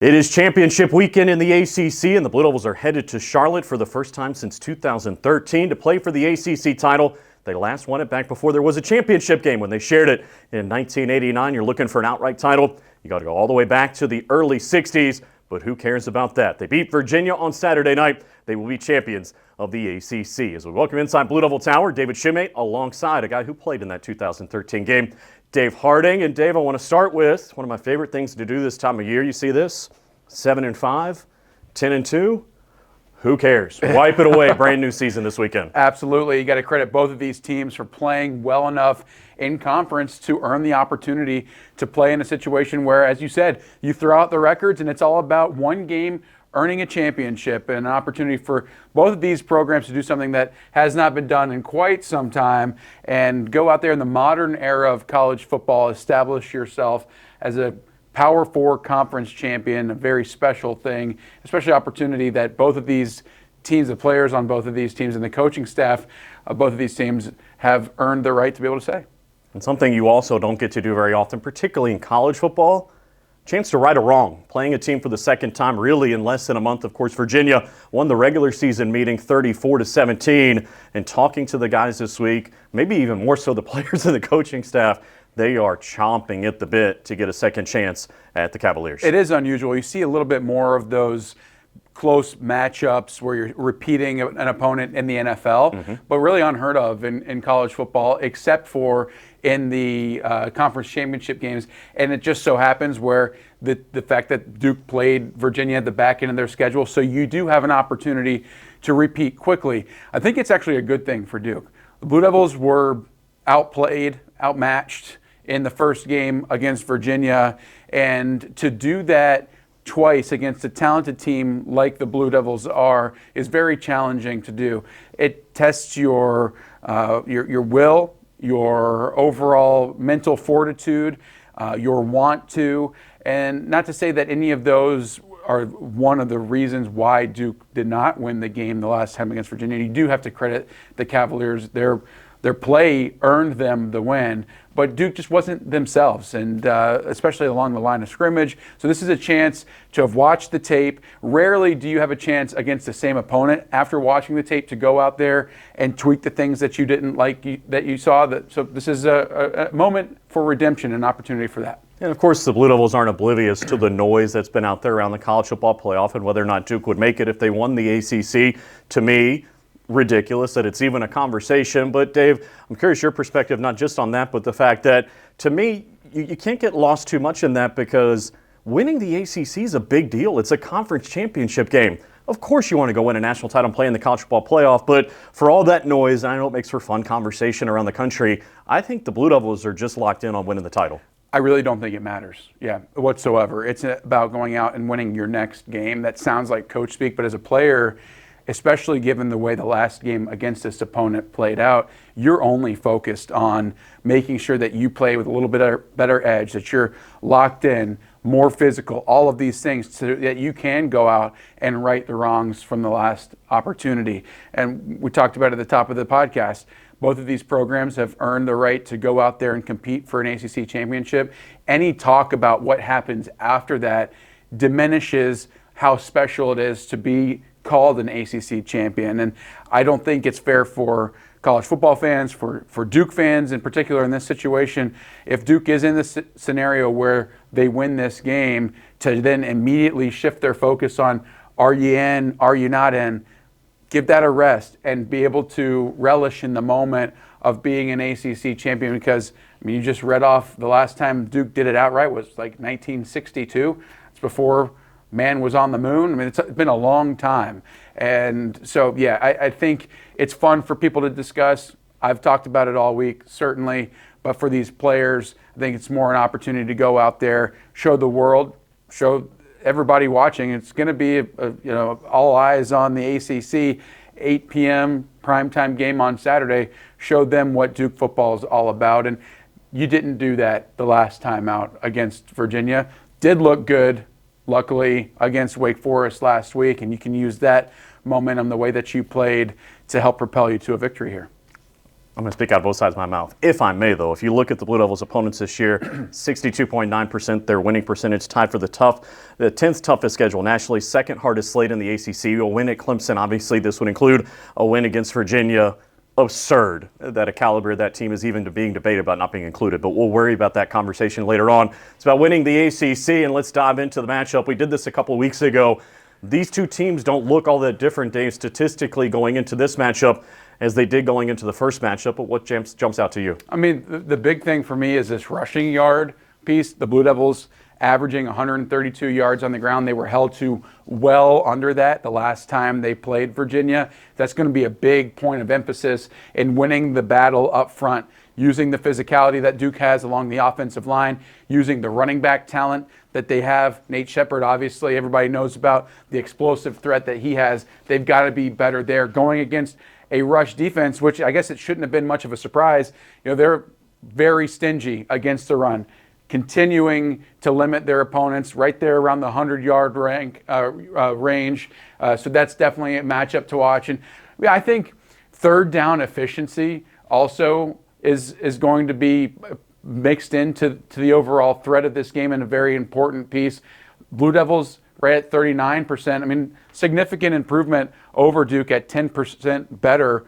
It is championship weekend in the ACC, and the Blue Devils are headed to Charlotte for the first time since 2013 to play for the ACC title. They last won it back before there was a championship game when they shared it in 1989. You're looking for an outright title. You got to go all the way back to the early 60s, but who cares about that? They beat Virginia on Saturday night. They will be champions of the ACC. As we welcome inside Blue Devil Tower, David Shumate alongside a guy who played in that 2013 game, Dave Harding. And Dave, I want to start with one of my favorite things to do this time of year. You see this? 7-5, 10-2. Who cares? Wipe it away. Brand new season this weekend. Absolutely. You got to credit both of these teams for playing well enough in conference to earn the opportunity to play in a situation where, as you said, you throw out the records and it's all about one game earning a championship, and an opportunity for both of these programs to do something that has not been done in quite some time and go out there in the modern era of college football, establish yourself as a Power 4 conference champion, a very special thing, especially opportunity that both of these teams, the players on both of these teams and the coaching staff of both of these teams have earned the right to be able to say. And something you also don't get to do very often, particularly in college football, chance to right a wrong. Playing a team for the second time really in less than a month. Of course, Virginia won the regular season meeting 34-17. And talking to the guys this week, maybe even more so the players and the coaching staff, they are chomping at the bit to get a second chance at the Cavaliers. It is unusual. You see a little bit more of those close matchups where you're repeating an opponent in the NFL, but really unheard of in college football, except for in the conference championship games. And it just so happens where the fact that Duke played Virginia at the back end of their schedule, so you do have an opportunity to repeat quickly. I think it's actually a good thing for Duke. The Blue Devils were outplayed, outmatched in the first game against Virginia, and to do that twice against a talented team like the Blue Devils are is very challenging to do. It tests your will, your overall mental fortitude, your want to, and not to say that any of those are one of the reasons why Duke did not win the game the last time against Virginia. You do have to credit the Cavaliers. Their play earned them the win, but Duke just wasn't themselves, and especially along the line of scrimmage. So this is a chance to have watched the tape. Rarely do you have a chance against the same opponent after watching the tape to go out there and tweak the things that you didn't like that you saw. So this is a moment for redemption, an opportunity for that. And of course, the Blue Devils aren't oblivious to the noise that's been out there around the college football playoff and whether or not Duke would make it if they won the ACC. To me, ridiculous that it's even a conversation. But Dave, I'm curious your perspective, not just on that, but the fact that, to me, you can't get lost too much in that because winning the ACC is a big deal. It's a conference championship game. Of course you want to go win a national title and play in the college football playoff, but for all that noise, I know it makes for fun conversation around the country, I think the Blue Devils are just locked in on winning the title. I really don't think it matters, whatsoever. It's about going out and winning your next game. That sounds like coach speak, but as a player, especially given the way the last game against this opponent played out, you're only focused on making sure that you play with a little bit better edge, that you're locked in, more physical, all of these things so that you can go out and right the wrongs from the last opportunity. And we talked about at the top of the podcast, both of these programs have earned the right to go out there and compete for an ACC championship. Any talk about what happens after that diminishes how special it is to be called an ACC champion. And I don't think it's fair for college football fans, for Duke fans in particular in this situation, if Duke is in this scenario where they win this game, to then immediately shift their focus on, are you in, are you not in? Give that a rest and be able to relish in the moment of being an ACC champion, because you just read off the last time Duke did it outright was like 1962. It's before man was on the moon. It's been a long time. And so, I think it's fun for people to discuss. I've talked about it all week, certainly. But for these players, I think it's more an opportunity to go out there, show the world, show everybody watching. It's going to be, all eyes on the ACC, 8 p.m. primetime game on Saturday. Show them what Duke football is all about. And you didn't do that the last time out against Virginia. Did look good, luckily, against Wake Forest last week, and you can use that momentum, the way that you played, to help propel you to a victory here. I'm going to speak out of both sides of my mouth. If I may, though, if you look at the Blue Devils' opponents this year, 62.9% their winning percentage, tied for the 10th toughest schedule nationally, second hardest slate in the ACC. You'll win at Clemson. Obviously, this would include a win against Virginia. Absurd that a caliber of that team is even being debated about not being included, but we'll worry about that conversation later on. It's about winning the ACC, and let's dive into the matchup. We did this a couple of weeks ago. These two teams don't look all that different, Dave, statistically going into this matchup as they did going into the first matchup, but what jumps out to you? I mean, the big thing for me is this rushing yard piece. The Blue Devils averaging 132 yards on the ground. They were held to well under that the last time they played Virginia. That's going to be a big point of emphasis in winning the battle up front, using the physicality that Duke has along the offensive line, using the running back talent that they have. Nate Shepherd, obviously, everybody knows about the explosive threat that he has. They've got to be better there. Going against a rush defense, which I guess it shouldn't have been much of a surprise. They're very stingy against the run, continuing to limit their opponents right there around the 100-yard range. So that's definitely a matchup to watch. And I think third down efficiency also is going to be mixed into the overall threat of this game and a very important piece. Blue Devils right at 39%. I mean, significant improvement over Duke at 10% better,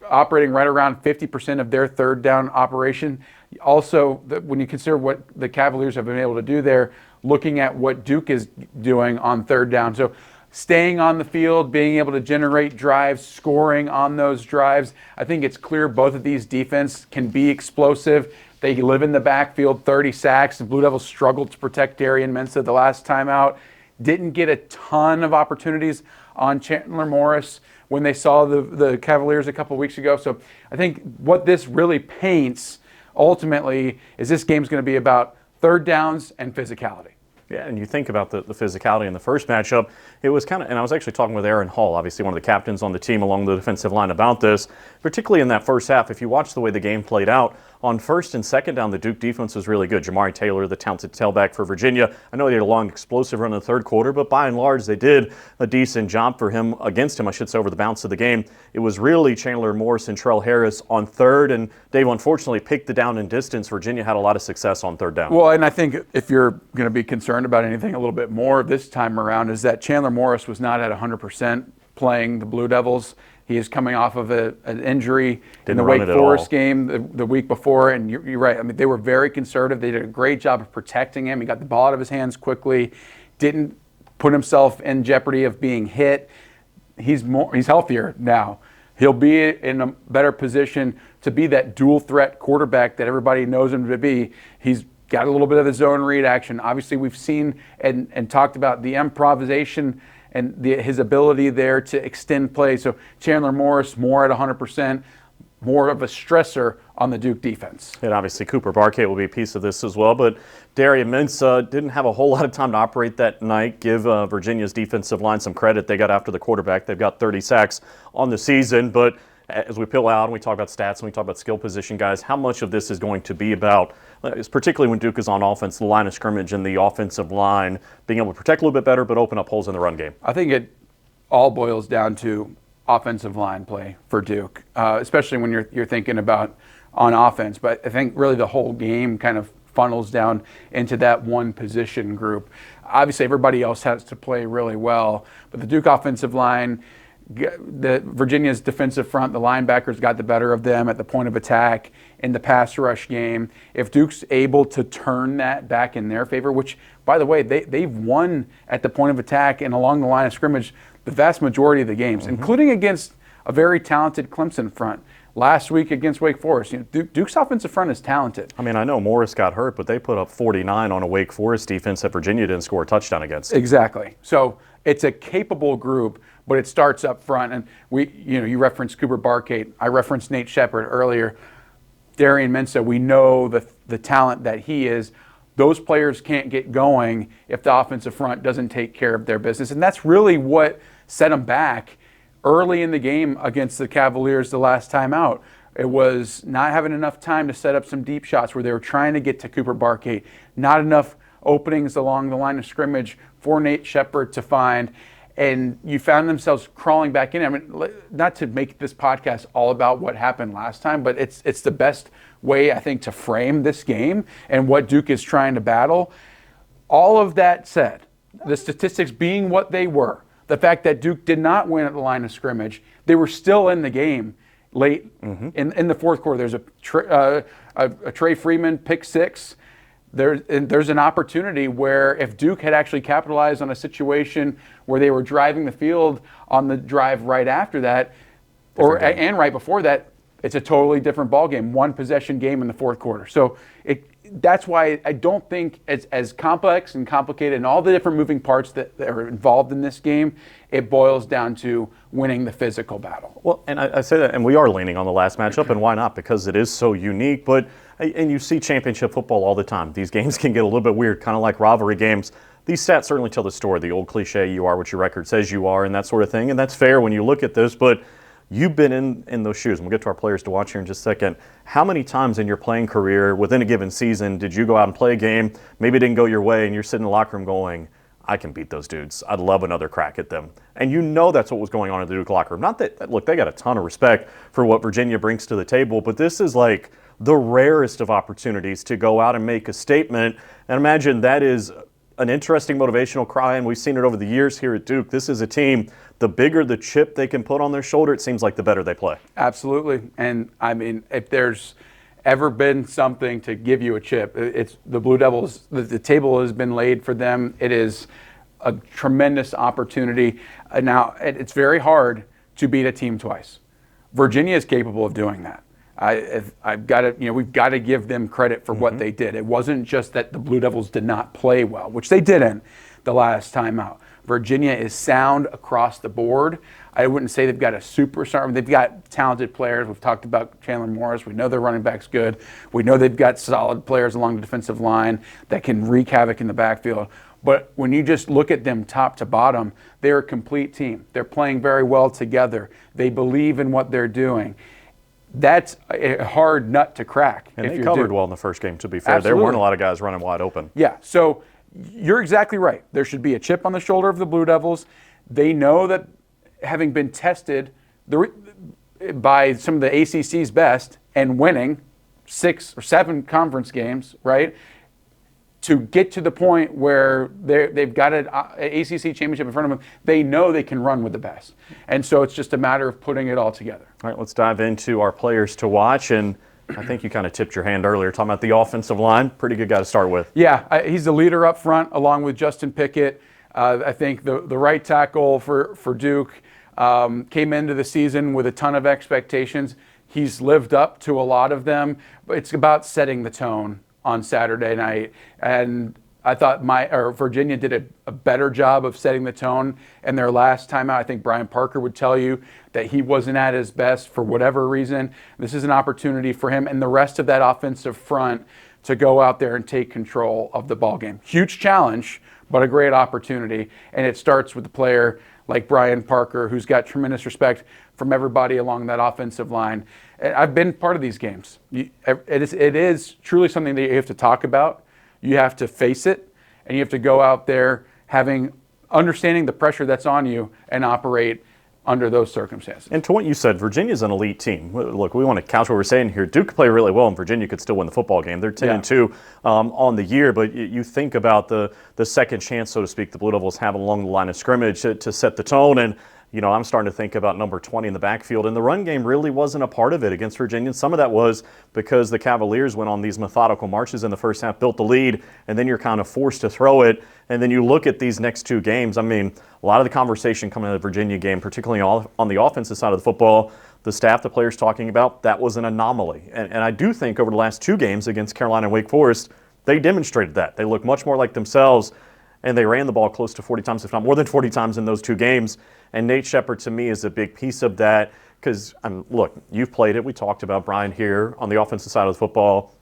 operating right around 50% of their third down operation. Also, when you consider what the Cavaliers have been able to do there, looking at what Duke is doing on third down. So staying on the field, being able to generate drives, scoring on those drives. I think it's clear both of these defenses can be explosive. They live in the backfield, 30 sacks. The Blue Devils struggled to protect Darian Mensah the last time out. Didn't get a ton of opportunities on Chandler Morris when they saw the Cavaliers a couple weeks ago. So I think what this really paints ultimately is this game's going to be about third downs and physicality. Yeah, and you think about the physicality in the first matchup, it was kind of, and I was actually talking with Aaron Hall, obviously one of the captains on the team along the defensive line, about this, particularly in that first half. If you watch the way the game played out, on first and second down, the Duke defense was really good. Jamari Taylor, the talented tailback for Virginia, I know they had a long explosive run in the third quarter, but by and large, they did a decent job against him, I should say, over the balance of the game. It was really Chandler Morris and Trell Harris on third, and Dave unfortunately picked the down and distance. Virginia had a lot of success on third down. Well, and I think if you're going to be concerned about anything a little bit more this time around is that Chandler Morris was not at 100% playing the Blue Devils. He is coming off of an injury in the Wake Forest game the week before, and you're right. I mean, they were very conservative. They did a great job of protecting him. He got the ball out of his hands quickly, didn't put himself in jeopardy of being hit. He's healthier now. He'll be in a better position to be that dual threat quarterback that everybody knows him to be. He's got a little bit of the zone read action. Obviously, we've seen and talked about the improvisation and his ability there to extend play. So Chandler Morris more at 100%, more of a stressor on the Duke defense. And obviously Cooper Barkay will be a piece of this as well, but Darian Mensah didn't have a whole lot of time to operate that night. Give Virginia's defensive line some credit. They got after the quarterback. They've got 30 sacks on the season, but as we peel out and we talk about stats and we talk about skill position guys, how much of this is going to be about, particularly when Duke is on offense, the line of scrimmage and the offensive line being able to protect a little bit better but open up holes in the run game? I think it all boils down to offensive line play for Duke, especially when you're thinking about on offense. But I think really the whole game kind of funnels down into that one position group. Obviously, everybody else has to play really well, but the Duke offensive line, the Virginia's defensive front, the linebackers got the better of them at the point of attack in the pass rush game. If Duke's able to turn that back in their favor, which, by the way, they've won at the point of attack and along the line of scrimmage the vast majority of the games, including against a very talented Clemson front. Last week against Wake Forest, Duke's offensive front is talented. I mean, I know Morris got hurt, but they put up 49 on a Wake Forest defense that Virginia didn't score a touchdown against. Exactly. So it's a capable group, but it starts up front. And you referenced Cooper Barkay. I referenced Nate Shepherd earlier. Darian Mensah, we know the talent that he is. Those players can't get going if the offensive front doesn't take care of their business. And that's really what set them back early in the game against the Cavaliers the last time out. It was not having enough time to set up some deep shots where they were trying to get to Cooper Barkay. Not enough openings along the line of scrimmage for Nate Shepherd to find. and you found themselves crawling back in. I mean, not to make this podcast all about what happened last time, but it's the best way, I think, to frame this game and what Duke is trying to battle. All of that said, the statistics being what they were, the fact that Duke did not win at the line of scrimmage, they were still in the game late in the fourth quarter. There's a Trey Freeman pick six. There's an opportunity where if Duke had actually capitalized on a situation where they were driving the field on the drive right after that, and right before that, it's a totally different ball game, one possession game in the fourth quarter. So that's why I don't think it's as complex and complicated and all the different moving parts that are involved in this game. It boils down to winning the physical battle. Well, and I say that, and we are leaning on the last matchup, and why not? Because it is so unique. And you see championship football all the time. These games can get a little bit weird, kind of like rivalry games. These stats certainly tell the story, the old cliche, you are what your record says you are, and that sort of thing. And that's fair when you look at this, but you've been in those shoes. And we'll get to our players to watch here in just a second. How many times in your playing career, within a given season, did you go out and play a game, maybe it didn't go your way, and you're sitting in the locker room going, I can beat those dudes. I'd love another crack at them. And you know that's what was going on in the Duke locker room. Not that, look, they got a ton of respect for what Virginia brings to the table, but this is like the rarest of opportunities to go out and make a statement. And imagine that is an interesting motivational cry, and we've seen it over the years here at Duke. This is a team, the bigger the chip they can put on their shoulder, it seems like the better they play. Absolutely. And I mean, if there's ever been something to give you a chip, it's the Blue Devils. The table has been laid for them. It is a tremendous opportunity. Now, it's very hard to beat a team twice. Virginia is capable of doing that. I've got to, we've got to give them credit for what they did. It wasn't just that the Blue Devils did not play well, which they didn't the last time out. Virginia is sound across the board. I wouldn't say they've got a superstar. They've got talented players. We've talked about Chandler Morris. We know their running back's good. We know they've got solid players along the defensive line that can wreak havoc in the backfield. But when you just look at them top to bottom, they're a complete team. They're playing very well together. They believe in what they're doing. That's a hard nut to crack. And they covered well in the first game, to be fair. Absolutely. There weren't a lot of guys running wide open. Yeah, so you're exactly right. There should be a chip on the shoulder of the Blue Devils. They know that having been tested by some of the ACC's best and winning 6 or 7 conference games, right, to get to the point where they've got an ACC championship in front of them, they know they can run with the best. And so it's just a matter of putting it all together. All right, let's dive into our players to watch. And I think you kind of tipped your hand earlier talking about the offensive line. Pretty good guy to start with. Yeah, he's the leader up front along with Justin Pickett. I think the right tackle for Duke came into the season with a ton of expectations. He's lived up to a lot of them, but it's about setting the tone on Saturday night. And I thought Virginia did a better job of setting the tone in their last time out. I think Brian Parker would tell you that he wasn't at his best for whatever reason. This is an opportunity for him and the rest of that offensive front to go out there and take control of the ball game. Huge challenge, but a great opportunity. And it starts with a player like Brian Parker, who's got tremendous respect from everybody along that offensive line. I've been part of these games. It is truly something that you have to talk about. You have to face it, and you have to go out there understanding the pressure that's on you and operate under those circumstances. And to what you said, Virginia's an elite team. Look, we want to couch what we're saying here. Duke could play really well, and Virginia could still win the football game. They're 10-2 on the year, but you think about the second chance, so to speak, the Blue Devils have along the line of scrimmage to set the tone. And I'm starting to think about number 20 in the backfield, and the run game really wasn't a part of it against Virginia. Some of that was because the Cavaliers went on these methodical marches in the first half, built the lead, and then you're kind of forced to throw it. And then you look at these next 2 games. I mean, a lot of the conversation coming out of the Virginia game, particularly on the offensive side of the football, the staff, the players talking about, that was an anomaly. And I do think over the last 2 games against Carolina and Wake Forest, they demonstrated that. They look much more like themselves, and they ran the ball close to 40 times, if not more than 40 times in those 2 games. And Nate Shepard, to me, is a big piece of that because, look, you've played it. We talked about Brian here on the offensive side of the football.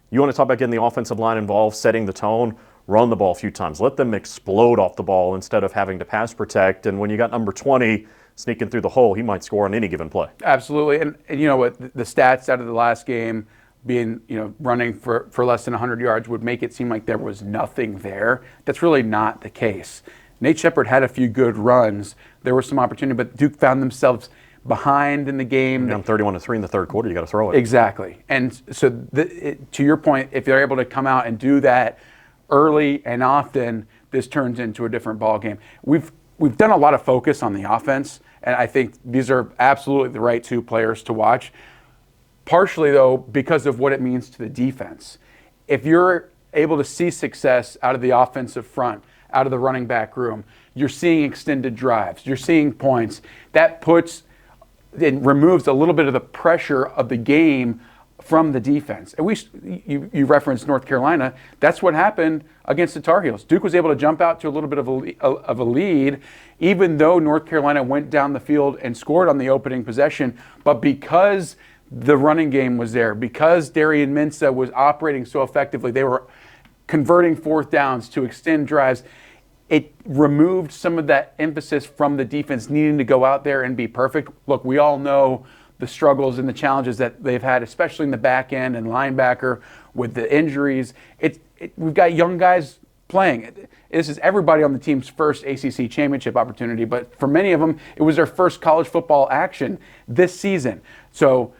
You want to talk about getting the offensive line involved, setting the tone, run the ball a few times. Let them explode off the ball instead of having to pass protect. And when you got number 20 sneaking through the hole, he might score on any given play. Absolutely. And you know what? The stats out of the last game being, running for less than 100 yards would make it seem like there was nothing there. That's really not the case. Nate Shepherd had a few good runs. There was some opportunity, but Duke found themselves behind in the game. Down 31-3 in the third quarter, you got to throw it. Exactly. And so to your point, if they're able to come out and do that early and often, this turns into a different ball game. We've done a lot of focus on the offense, and I think these are absolutely the right two players to watch. Partially, though, because of what it means to the defense. If you're able to see success out of the offensive front, out of the running back room, you're seeing extended drives, you're seeing points. That removes a little bit of the pressure of the game from the defense. And you referenced North Carolina. That's what happened against the Tar Heels. Duke was able to jump out to a little bit of a lead, even though North Carolina went down the field and scored on the opening possession. But because the running game was there, because Darian Mensah was operating so effectively, they were converting fourth downs to extend drives. It removed some of that emphasis from the defense needing to go out there and be perfect. Look, we all know the struggles and the challenges that they've had, especially in the back end and linebacker with the injuries. We've got young guys playing. This is everybody on the team's first ACC championship opportunity, but for many of them, it was their first college football action this season. So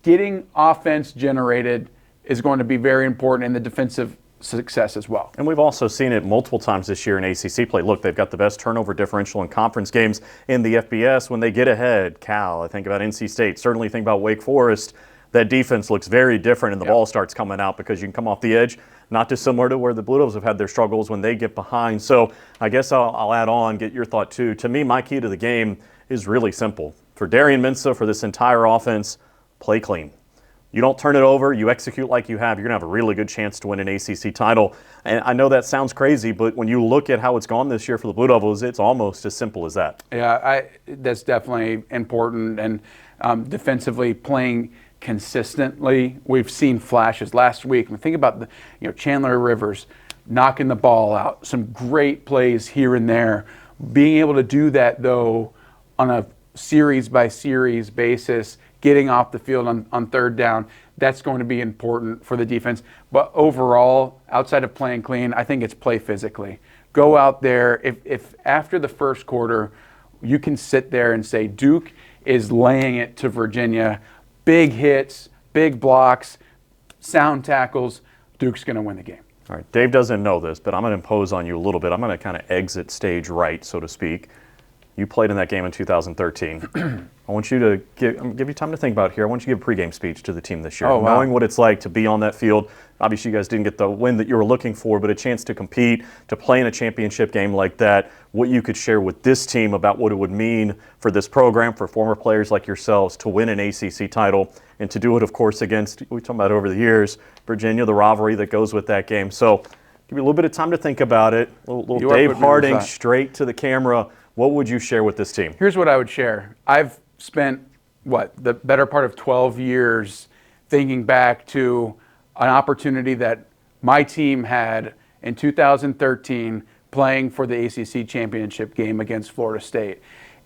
getting offense generated is going to be very important in the defensive success as well. And we've also seen it multiple times this year in ACC play. Look, they've got the best turnover differential in conference games in the FBS. When they get ahead, Cal, I think about NC State, certainly think about Wake Forest, that defense looks very different and the ball starts coming out because you can come off the edge, not dissimilar to where the Blue Devils have had their struggles when they get behind. So I guess I'll add on, get your thought too. To me, my key to the game is really simple. For Darian Mensah, for this entire offense, play clean. You don't turn it over, you execute like you have, you're going to have a really good chance to win an ACC title. And I know that sounds crazy, but when you look at how it's gone this year for the Blue Devils, it's almost as simple as that. Yeah, that's definitely important. And defensively playing consistently, we've seen flashes. Last week, think about Chandler Rivers knocking the ball out, some great plays here and there. Being able to do that, though, on a series-by-series basis, getting off the field on third down, that's going to be important for the defense. But overall, outside of playing clean, I think it's play physically. Go out there. If after the first quarter, you can sit there and say Duke is laying it to Virginia, big hits, big blocks, sound tackles, Duke's going to win the game. All right, Dave doesn't know this, but I'm going to impose on you a little bit. I'm going to kind of exit stage right, so to speak. You played in that game in 2013. I want you to give you time to think about it here. I want you to give a pregame speech to the team this year, knowing what it's like to be on that field. Obviously, you guys didn't get the win that you were looking for, but a chance to compete, to play in a championship game like that, what you could share with this team about what it would mean for this program, for former players like yourselves, to win an ACC title, and to do it, of course, against, we've talked about over the years, Virginia, the rivalry that goes with that game. So give you a little bit of time to think about it. A little Dave Harding straight to the camera. What would you share with this team? Here's what I would share. I've spent, the better part of 12 years thinking back to an opportunity that my team had in 2013 playing for the ACC Championship game against Florida State.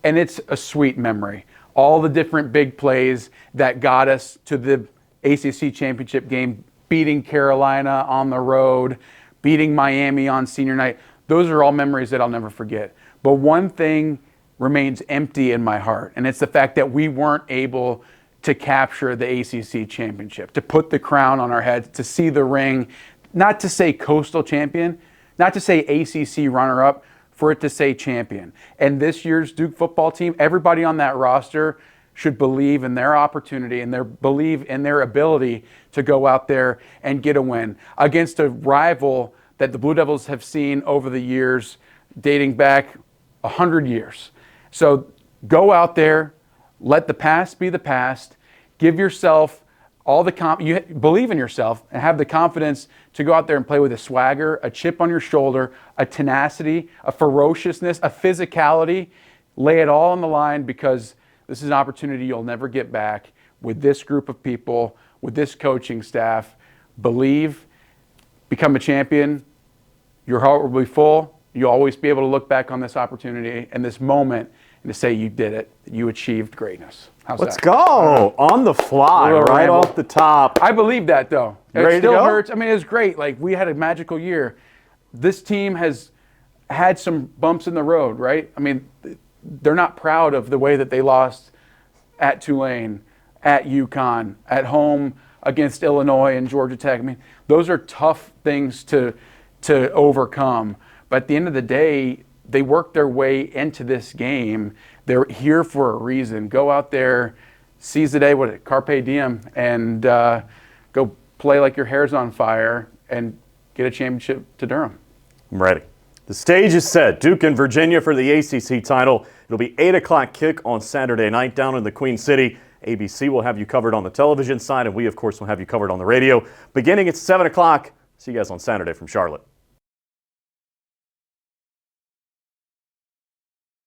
And it's a sweet memory. All the different big plays that got us to the ACC Championship game, beating Carolina on the road, beating Miami on senior night. Those are all memories that I'll never forget. But one thing remains empty in my heart, and it's the fact that we weren't able to capture the ACC championship, to put the crown on our heads, to see the ring, not to say coastal champion, not to say ACC runner-up, for it to say champion. And this year's Duke football team, everybody on that roster should believe in their opportunity and believe in their ability to go out there and get a win against a rival that the Blue Devils have seen over the years, dating back 100 years. So go out there, let the past be the past, give yourself all the you believe in yourself and have the confidence to go out there and play with a swagger, a chip on your shoulder, a tenacity, a ferociousness, a physicality. Lay it all on the line, because this is an opportunity you'll never get back with this group of people, with this coaching staff. Believe, become a champion. Your heart will be full. You'll always be able to look back on this opportunity and this moment and to say you did it, you achieved greatness. How's Let's that? go on the fly, right off the top. I believe that, though. You ready It still to go? hurts. I mean, it's great. Like, we had a magical year. This team has had some bumps in the road, right? I mean, they're not proud of the way that they lost at Tulane, at UConn, at home against Illinois and Georgia Tech. I mean, those are tough things to overcome. But at the end of the day, they worked their way into this game. They're here for a reason. Go out there, seize the day, carpe diem, and go play like your hair's on fire and get a championship to Durham. I'm ready. The stage is set. Duke and Virginia for the ACC title. It'll be 8 o'clock kick on Saturday night down in the Queen City. ABC will have you covered on the television side, and we, of course, will have you covered on the radio. Beginning at 7 o'clock. See you guys on Saturday from Charlotte.